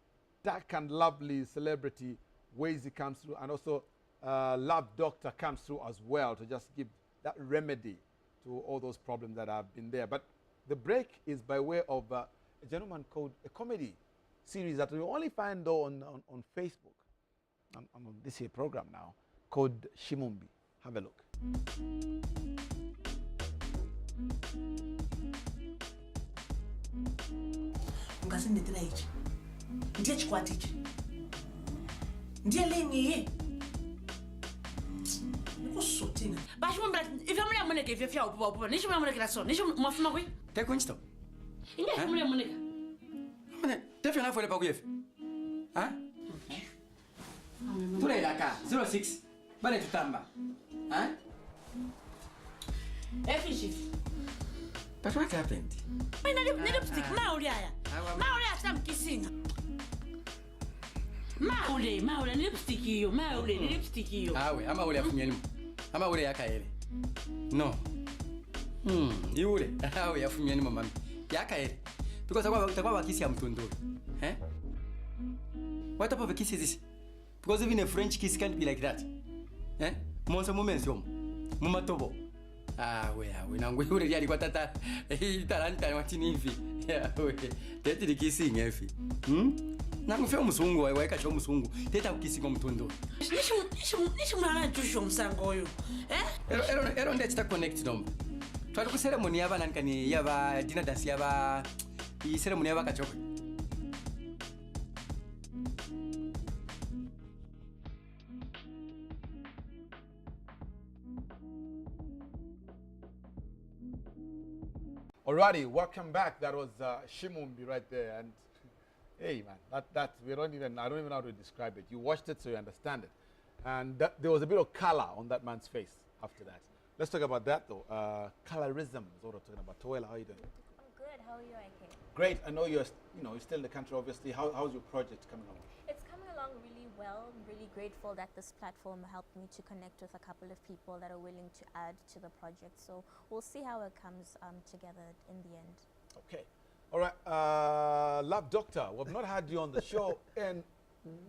dark and lovely celebrity Wazy comes through, and also Love Doctor comes through as well to just give that remedy to all those problems that have been there. But the break is by way of a gentleman called a comedy series that you only find though on Facebook. I'm on this here program now called Shimumbi. Have a look. Ungasindethela ichi ndiye chikwati ichi ndiye leni nikusotina bashimambira ife muli amoneka ife fya upo upo nishi amoneka so nishi mafuma kwi tekunchito inge muli amoneka mane tefe na fole pa kuyefe ha tule laka 06 bale tutamba ha efishif. But what happened? Mina lipstick mauliaya. Mauliaya samkisinga. Maule lipstick iyo, maule lipstick iyo. Awe, ama ule afunyeni. Ama ule yakaele. No. Yule, awe afunyeni mama. Yakaele. Because takwa wakisi ya mtunduru. Eh? What type of a kiss is this? Because even a French kiss can't be like that. Eh? Monsa moments yom. Mumatobo. Awe nangu yule yali kwa tata talanta watini hivi. Awe tete dikisi ngefi. Nangu fya musungu waika cho musungu teta ukisi kwa mtondo. Nishi mwana jusho msango oyo. Ero ndechita connect nomba. Twali ku ceremony yaba nankani yaba dinner dance yaba I ceremony yaba kachoko. Alrighty, welcome back. That was Shimumbi right there, and hey man, that I don't even know how to describe it. You watched it, so you understand it, and there was a bit of color on that man's face after that. Let's talk about that though. Colorism is what we're talking about. Toella, how are you doing? I'm good. How are you, IK? Great. I know you're still in the country, obviously. How's your project coming along? It's coming along really well. I'm really grateful that this platform helped me to connect with a couple of people that are willing to add to the project. So we'll see how it comes together in the end. Okay. All right. Love Doctor, we've not had you on the show in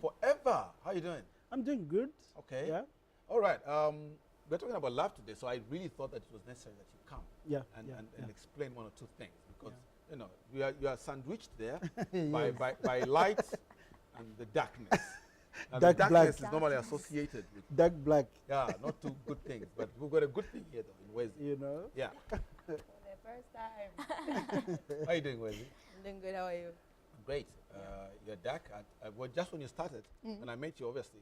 forever. How are you doing? I'm doing good. Okay. Yeah. All right. We're talking about love today, so I really thought that it was necessary that you come and explain one or two things because you are sandwiched there by light and the darkness. Now Dark the darkness black. is normally associated with dark black. Yeah, not two good things, but we've got a good thing here though in Wesley. You know? Yeah. For the first time. How are you doing, Wesley? I'm doing good. How are you? Great. You're dark. Well, just when you started, when I met you, obviously,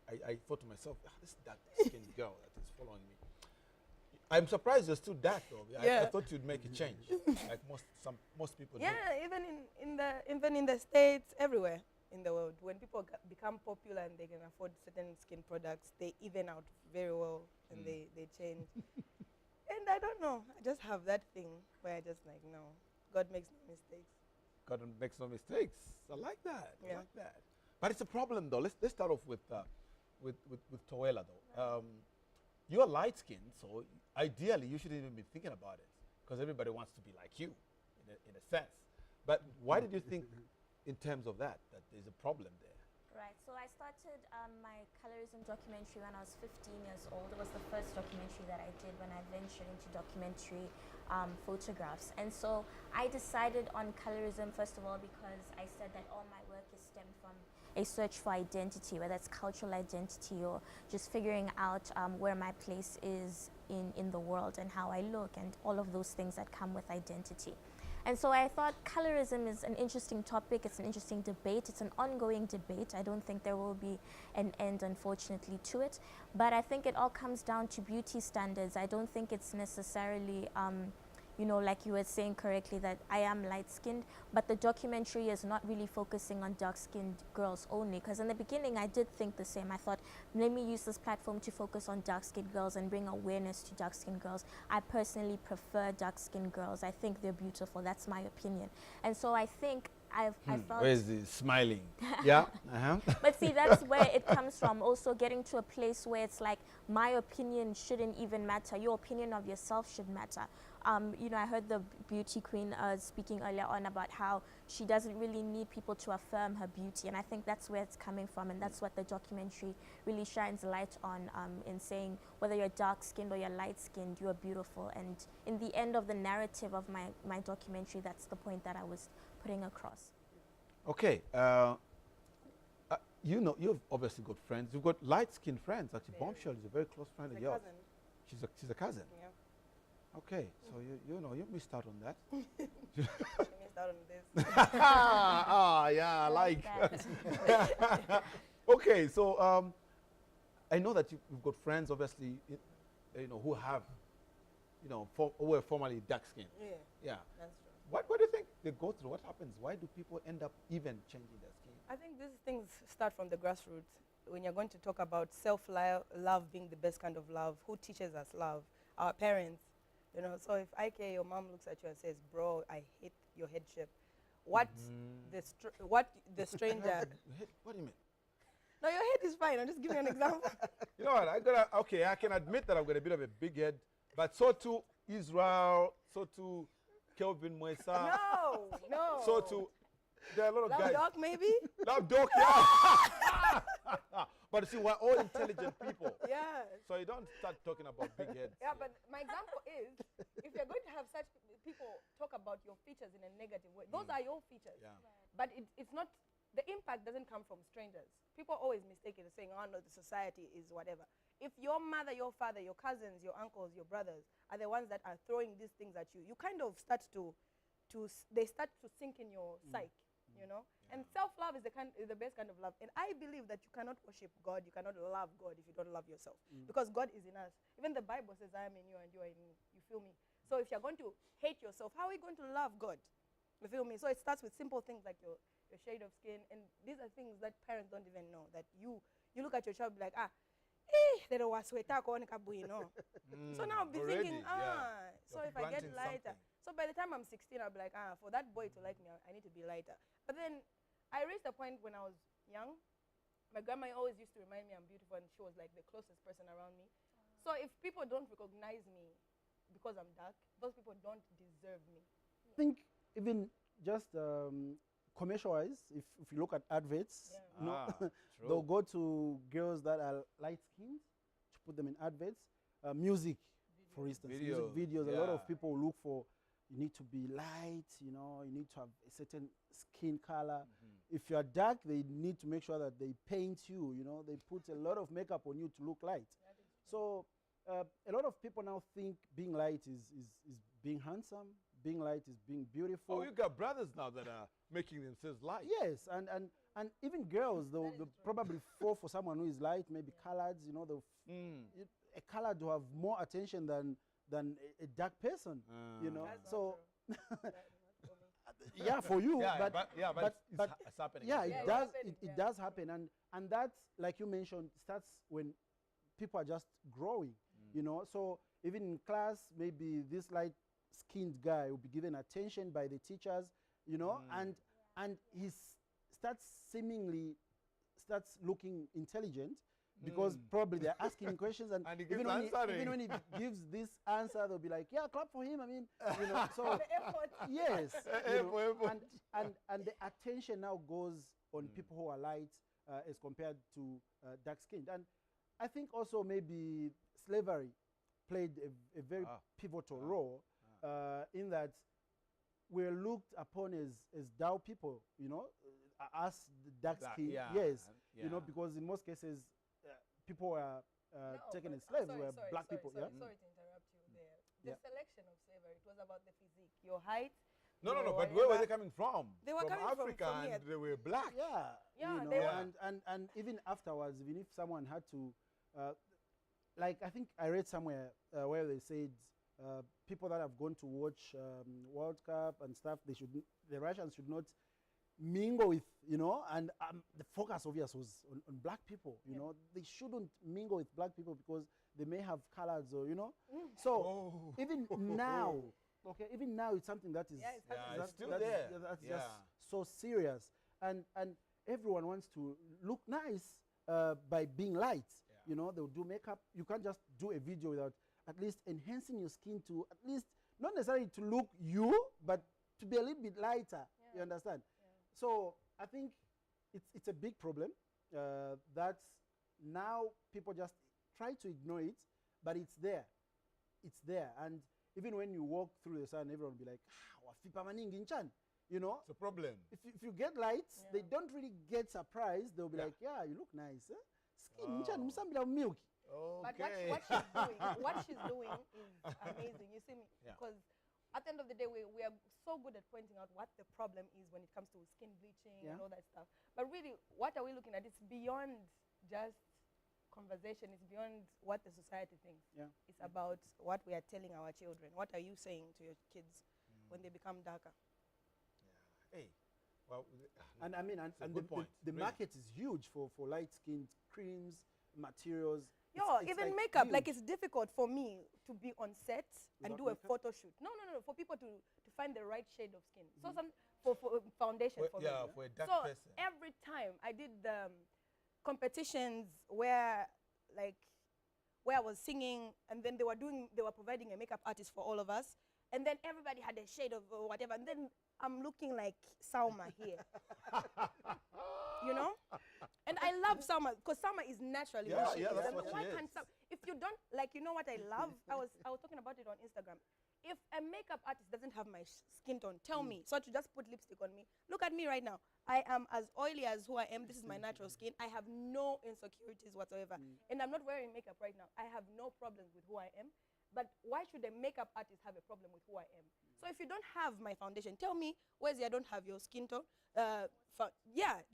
I thought to myself, this dark-skinned girl that is following me. I'm surprised you're still dark, though. I thought you'd make a change, like most people do. Yeah, even in the States, everywhere in the world, when people become popular and they can afford certain skin products, they even out very well and they change. And I don't know. I just have that thing where I just like, no, God makes no mistakes. God makes no mistakes. I like that. Yeah. I like that. But it's a problem, though. Let's start off with Toella, though. You're light-skinned, so ideally you shouldn't even be thinking about it. because everybody wants to be like you, in a sense. But why did you think, in terms of that there's a problem there? Right, so I started my colorism documentary when I was 15 years old. It was the first documentary that I did when I ventured into documentary photographs. And so I decided on colorism, first of all, because I said that all my work is stemmed from a search for identity, whether it's cultural identity or just figuring out where my place is in the world and how I look and all of those things that come with identity. And so I thought colorism is an interesting topic, it's an interesting debate, it's an ongoing debate. I don't think there will be an end, unfortunately, to it. But I think it all comes down to beauty standards. I don't think it's necessarily, you know, like you were saying correctly, that I am light-skinned, but the documentary is not really focusing on dark-skinned girls only, because in the beginning I did think the same. I thought, let me use this platform to focus on dark-skinned girls and bring awareness to dark-skinned girls. I personally prefer dark-skinned girls. I think they're beautiful. That's my opinion. And so I think I felt... Where's the smiling? Yeah. But see, that's where it comes from, also getting to a place where it's like, my opinion shouldn't even matter. Your opinion of yourself should matter. You know, I heard the beauty queen speaking earlier on about how she doesn't really need people to affirm her beauty, and I think that's where it's coming from, and that's what the documentary really shines light on, in saying whether you're dark-skinned or you're light-skinned, you are beautiful. And in the end of the narrative of my documentary, that's the point that I was putting across. Okay. You know, you've obviously got friends. You've got light-skinned friends. Actually, Bombshell is a very close friend of yours. She's a cousin. Yeah. Okay, so you know, you missed out on that. You missed out on this. Yeah, I like. Okay, so I know that you've got friends, obviously, you know, who have, you know, who were formerly dark-skinned. Yeah. That's true. What do you think they go through? What happens? Why do people end up even changing their skin? I think these things start from the grassroots. When you're going to talk about self-love being the best kind of love, who teaches us love? Our parents. You know, so if your mom looks at you and says, "Bro, I hate your head shape," what the stranger? What do you mean? No, your head is fine. I'm just giving you an example. You know what? I can admit that I've got a bit of a big head, but so too Israel, so too Kelvin Moisa. No. So too, there are a lot of Love guys. Doc, maybe? Love Doc, yeah. But see, we're all intelligent people. Yeah. So you don't start talking about big heads. Yeah, but my example is, if you're going to have such people talk about your features in a negative way, those are your features. Yeah. But it's not, the impact doesn't come from strangers. People always mistake it as saying, oh no, the society is whatever. If your mother, your father, your cousins, your uncles, your brothers are the ones that are throwing these things at you, you kind of start they start to sink in your psyche, you know? Yeah. And self-love is the best kind of love. And I believe that you cannot worship God, you cannot love God if you don't love yourself. Because God is in us. Even the Bible says, I am in you and you are in me. You feel me? So if you're going to hate yourself, how are you going to love God? You feel me? So it starts with simple things like your shade of skin. And these are things that parents don't even know. That you look at your child and be like, they don't want sweat. So now I'll be thinking, so if I get lighter. So by the time I'm 16, I'll be like, for that boy to like me, I need to be lighter. But then I reached a point when I was young. My grandma always used to remind me I'm beautiful, and she was like the closest person around me. So if people don't recognize me because I'm dark, those people don't deserve me. I think even just commercial-wise, if you look at adverts, they'll go to girls that are light-skinned to put them in adverts. Music, for instance, music videos. A lot of people look for, you need to be light, you know, you need to have a certain skin color. If you're dark, they need to make sure that they paint you, you know, they put a lot of makeup on you to look light. So a lot of people now think being light is being handsome, being light is being beautiful. Oh, you got brothers now that are making themselves light. Yes, and even girls, they'll probably fall for someone who is light, maybe colored, you know, a colored will have more attention than a dark person, you know. So yeah, for you, but it's happening. Yeah, it does happen, and that, like you mentioned, starts when people are just growing, you know. So even in class, maybe this light-skinned guy will be given attention by the teachers, you know, and he starts looking intelligent because probably they're asking questions, and, And he even, keeps even when he gives this answer, they'll be like, yeah, clap for him. I mean, you know, so yes, you know, and the attention now goes on people who are light as compared to dark-skinned. And I think also maybe slavery played a very pivotal role in that we're looked upon as Dao people, you know, us the dark skin, yes, you know, because in most cases people were taken as slaves, were black people. Sorry to interrupt you there. The selection of slavery, it was about the physique, your height. No, but where were they coming from? They were from coming Africa, from here. and they were black. Yeah, you know, they were. And even afterwards, even if someone had to, like I think I read somewhere where they said people that have gone to watch World Cup and stuff, the Russians should not mingle with, you know, and the focus obviously was on black people, you know. They shouldn't mingle with black people because they may have colors or, you know. So even now, okay, even now it's something that is it's still there. That's just so serious, and everyone wants to look nice by being light. You know, they'll do makeup. You can't just do a video without at least enhancing your skin to at least, not necessarily to look you, but to be a little bit lighter. You understand? So I think it's a big problem that now people just try to ignore it, but it's there. It's there. And even when you walk through the sun, everyone will be like, wafipa maningi nchan. You know? It's a problem. If you get lights, they don't really get surprised. They'll be like, yeah, you look nice. Eh? Skin nchan, musambila milk. But what she's doing is amazing. You see me? Because at the end of the day, we are so good at pointing out what the problem is when it comes to skin bleaching and all that stuff. But really, what are we looking at? It's beyond just conversation. It's beyond what the society thinks. It's about what we are telling our children. What are you saying to your kids when they become darker? Hey, well, and I mean, and the market is huge for light-skinned creams, materials. It's even like makeup. Huge. Like, it's difficult for me to be on set and do a photo shoot. No. For people to find the right shade of skin. So for foundation for me. For a dark person. Every time I did competitions where I was singing, and then they were providing a makeup artist for all of us, and then everybody had a shade of whatever, and then I'm looking like Salma here. You know? And I love Salma because Salma is naturally that's what she is. If you don't, like, you know what I love? I was talking about it on Instagram. If a makeup artist doesn't have my skin tone, tell me. So to just put lipstick on me. Look at me right now. I am as oily as who I am. This is my natural skin. I have no insecurities whatsoever. And I'm not wearing makeup right now. I have no problems with who I am. But why should a makeup artist have a problem with who I am? So if you don't have my foundation, tell me, Where's I don't have your skin tone.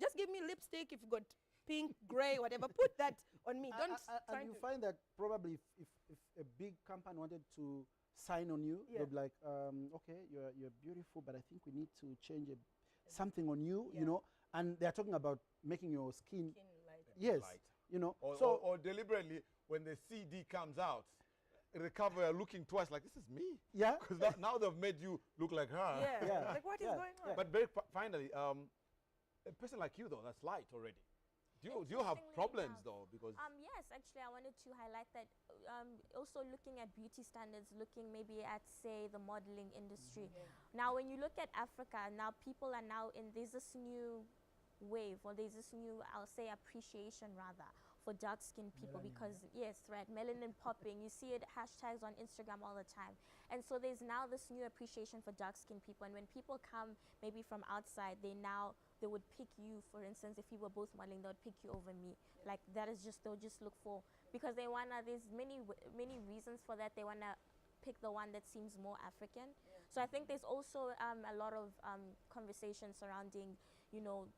Just give me lipstick. If you got pink, gray, whatever, put that on me. Don't and you find that probably if a big company wanted to sign on you, they'll be like, okay, you're beautiful, but I think we need to change something on you, you know. And they're talking about making your skin lighter. Yes, lighter. You know. Or deliberately, when the CD comes out, the cover looking twice like, this is me. Yeah. Because now they've made you look like her. Yeah. Like, what is going on? But finally, a person like you, though, that's light already. Do you have problems, though? Because yes, actually, I wanted to highlight that also looking at beauty standards, looking maybe at, say, the modeling industry. Now, when you look at Africa, now people are now there's this new wave, or there's this new, I'll say, appreciation, rather, for dark-skinned people, because, melanin popping. You see it hashtags on Instagram all the time. And so there's now this new appreciation for dark-skinned people. And when people come maybe from outside, they would pick you, for instance, if you were both modeling, they would pick you over me. Like, that is just, they'll just look for, because they wanna, there's many reasons for that. They wanna pick the one that seems more African. So I think there's also a lot of conversation surrounding, you know,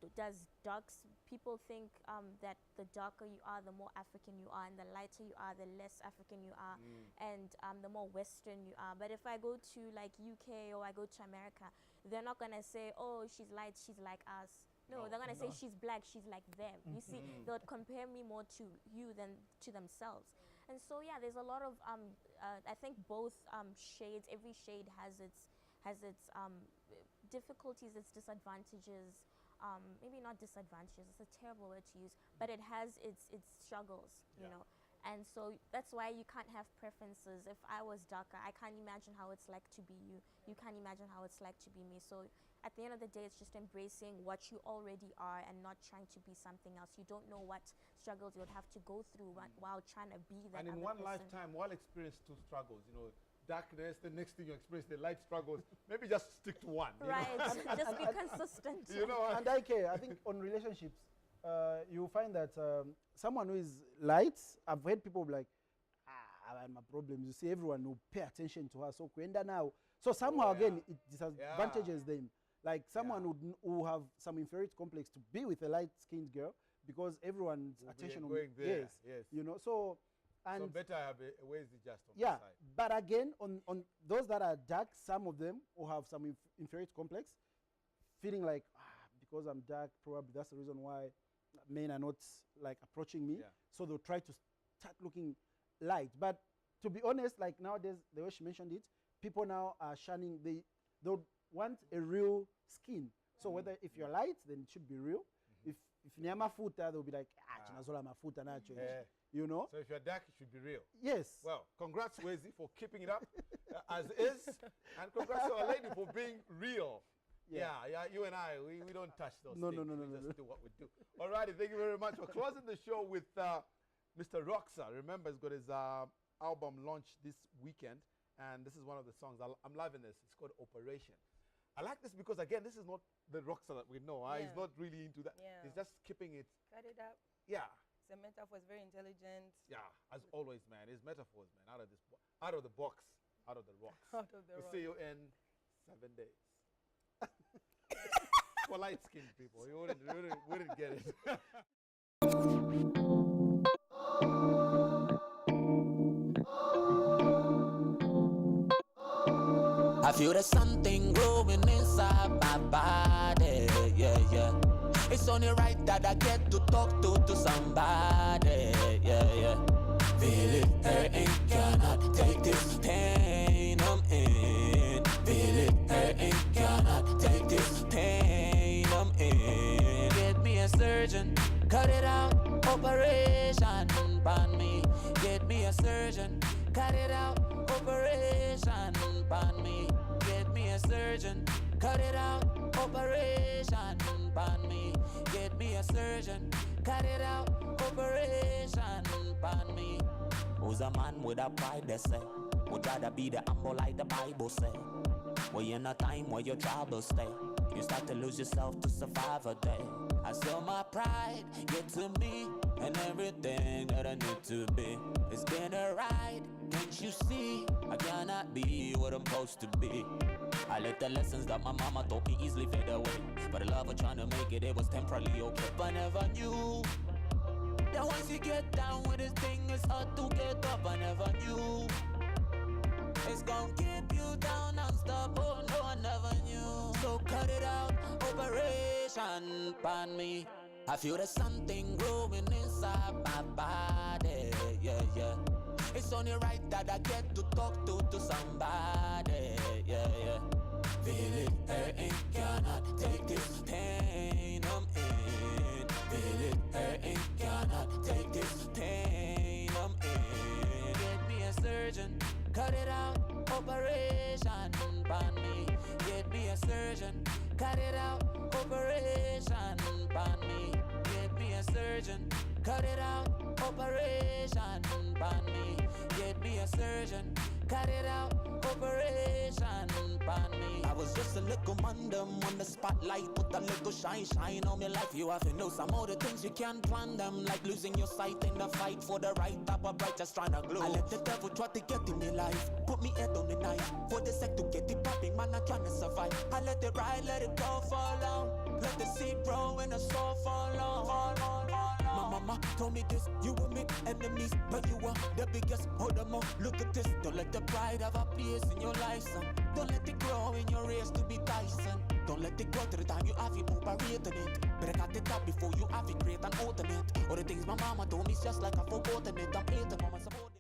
people think that the darker you are, the more African you are, and the lighter you are, the less African you are, and the more Western you are. But if I go to like UK or I go to America, they're not gonna say, oh, she's light, she's like us. No, they're gonna say she's black, she's like them. You see, they'll compare me more to you than to themselves. And so there's a lot of I think both shades. Every shade has its difficulties, its disadvantages. maybe not disadvantages, it's a terrible word to use, but it has its struggles, you know. And so that's why you can't have preferences. If I was darker, I can't imagine how it's like to be you. You can't imagine how it's like to be me. So at the end of the day, it's just embracing what you already are and not trying to be something else. You don't know what struggles you'll have to go through while trying to be that. And in one lifetime, while experience two struggles, you know, darkness, the next thing you experience, the light struggles, maybe just stick to one. Right, just be consistent. You know, and I think on relationships, you find that someone who is light, I've heard people be like, I have my problems. You see, everyone will pay attention to her. So Kwenda now. So somehow again, it disadvantages them. Like someone who have some inferiority complex to be with a light-skinned girl because everyone's attention going there. Yes. You know. So so better have a ways just on the side. But again, on those that are dark, some of them who have some inferiority complex, feeling like because I'm dark, probably that's the reason why men are not like approaching me. So they'll try to start looking light. But to be honest, like nowadays, the way she mentioned it, people now are shunning. They want a real skin. So whether if you're light, then it should be real. If near mafuta, they'll be like, chinazola mafuta nacho. You know. So if you're dark, it should be real. Yes. Well, congrats, Wezi, for keeping it up as is, and congrats to our lady for being real. Yeah. You and I, we don't touch those things. No. We just do what we do. All righty, thank you very much. We're closing the show with Mr. Roxa. Remember, he's got his album launch this weekend, and this is one of the songs. I'm loving this. It's called Operation. I like this because, again, this is not the Roxa that we know. He's not really into that. He's just keeping it. Cut it up. Yeah. It's a metaphor. It's very intelligent. Yeah, as always, man. His metaphors, man. Out of the box, out of the rocks. Out of the we'll rocks. see you in 7 days. For light-skinned people, you wouldn't get it. I feel there's something growing inside my body, yeah. It's only right that I get to talk to somebody, yeah. Feel it hurting, cannot take this pain I'm in. Feel it hurting, cannot take this pain I'm in. Get me a surgeon, cut it out, operation on me. Get me a surgeon, cut it out, operation on me. Get me a surgeon, cut it out, operation on me. Get me a surgeon, cut it out, operation on me. Who's a man with a pride, they say? Would rather be the humble like the Bible say. Well, in a time where your troubles stay, you start to lose yourself to survive a day. I saw my pride get to me, and everything that I need to be. It's been a ride, can't you see? I cannot be what I'm supposed to be. I let the lessons that my mama taught me easily fade away. But the love of trying to make it was temporarily okay. But I never knew that once you get down with this thing, it's hard to get up. I never knew it's gonna keep you down and stop. Oh no, I never knew. So cut it out, operation on me. I feel there's something growing inside my body, yeah. It's only right that I get to talk to somebody, yeah. Feel it hurting, cannot take this pain I'm in. Feel it hurting, cannot take this pain I'm in. Get me a surgeon, cut it out, operation on me. Get me a surgeon, cut it out, operation on me. Get me a surgeon, cut it out, operation on me. Get me a surgeon, cut it out, operation on me. I was just a little man, them on the spotlight, put a little shine on me life. You have to know some of the things you can't plan them, like losing your sight in the fight for the right type of bright, just trying to glow. I let the devil try to get in me life, put me head on the knife, for the sake to get it popping, man, I'm trying to survive. I let it ride, let it go for long, let the seed grow and the soul fall on. My mama told me this, you will meet enemies, but you are the biggest. Hold them up, look at this. Don't let the pride have a place in your life, son. Don't let it grow in your race to be Tyson. Don't let it grow to the time you have it operating it. Break at the top before you have it, create an alternate. All the things my mama told me, it's just like I've forgotten it. I'm hating mama support.